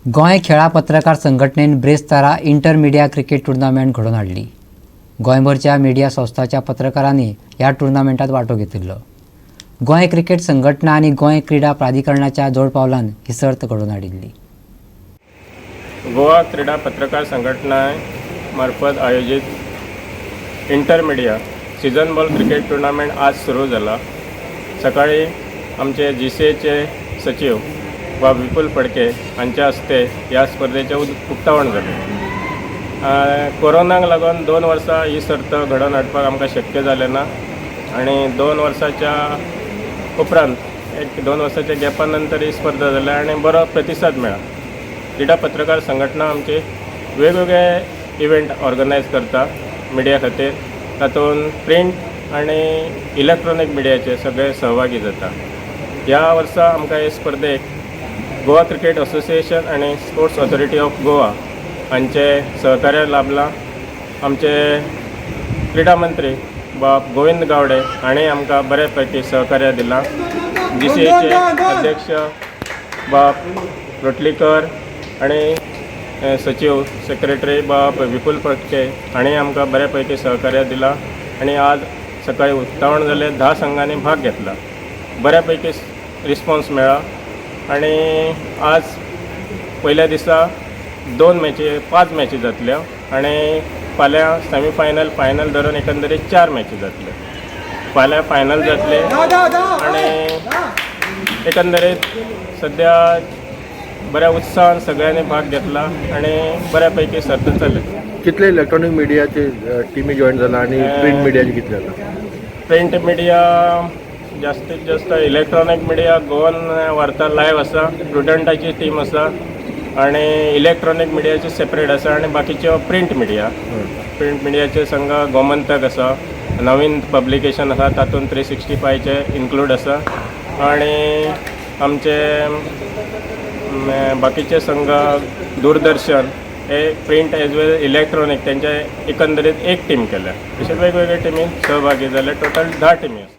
गोंय खेळा पत्रकार संघटनेन ब्रेस्तारा इंटरमिडिया क्रिकेट टुर्नामेंट घडोवन हाडली। गोंयभरच्या मिडिया संस्थांच्या पत्रकारांनी ह्या टुर्नामेंटात वांटो घेतिल्लो। गोंय क्रिकेट संघटना आनी गोंय क्रीडा प्राधिकरणाच्या जोड पावलान ही सर्त घडोवन हाडिल्ली। गोवा क्रीडा पत्रकार संघटना मार्फत आयोजित इंटरमिडिया सीजन बॉल क्रिकेट टुर्नामेंट आज सुरू झाला। सकाळी आमचे GCAचे सचिव वा विपुल फडके हांच्या हस्ते ह्या स्पर्धेचे उक्तावण जालें। कोरोनाक लागून 2 वर्सां ही सर्त घडोवन हाडपाक आमकां शक्य जालें ना आनी 2 वर्सांच्या उपरांत एक 2 वर्सांच्या गॅपा नंतर ही स्पर्धा जाल्या आनी बरो प्रतिसाद मेळ्ळा। क्रीडा पत्रकार संघटना आमचे वेगवेगळे इव्हेंट ऑर्गनायज करता मिडिया खातीर, तातूंत प्रिंट आनी इलेक्ट्रॉनीक मिडियाचे सगळे सहभागी जाता। ह्या वर्सा आमकां हे स्पर्धेक गोवा क्रिकेट असोसिएशन आनी स्पोर्ट्स ऑथॉरिटी ऑफ गोवा हांचे सहकार्य लाभलां। आमचे क्रीडा मंत्री बाब गोविंद गावडे हांणी आमकां बरे पैकी सहकार्य दिलां। GCAचे अध्यक्ष बाब रोटलीकर आनी सचिव सेक्रेटरी बाब विपुल फडके हांणी आमकां बरे पैकी सहकार्य दिलां आनी आज सकाळी उक्तावण जालें। 10 संघांनी भाग घेतला। बऱ्या पैकी रिस्पॉन्स मेळ्ळा आनी आज पयल्या दिसा 5 मॅची जातल्यो आनी फाल्यां सेमीफायनल फायनल धरून एकंदरीत 4 मॅची जातल्यो। फाल्यां फायनल जातले आनी एकंदरीत सद्या बऱ्या उत्साहान सगळ्यांनी भाग घेतला आनी बऱ्या पैकी सर्त चल्ले। कितले इलेक्ट्रॉनिक मिडियाचे टिमी जॉईन जाला आणि प्रिंट मिडियाचे कितले जाला? प्रिंट मिडिया जास्तीत जास्त इलेक्ट्रॉनिक मिडिया गोवन वार्ता लायव्ह आसा, प्रुडंटाची टीम आसा आनी इलेक्ट्रॉनिक मिडियाचे सेपरेट आसा आनी बाकीच्यो प्रिंट मिडियाचे संघ गोमंतक आसा, नवीन पब्लिकेशन आसा तातूंत 365चे इन्क्लूड आसा आनी आमचे बाकीचे संघ दूरदर्शन हे प्रिंट एज वेल इलेक्ट्रॉनिक तेंचे एकंदरीत एक टीम केल्या। अशे वेगवेगळे टिमींत सहभागी जाले। टोटल 10 टिमी आसा।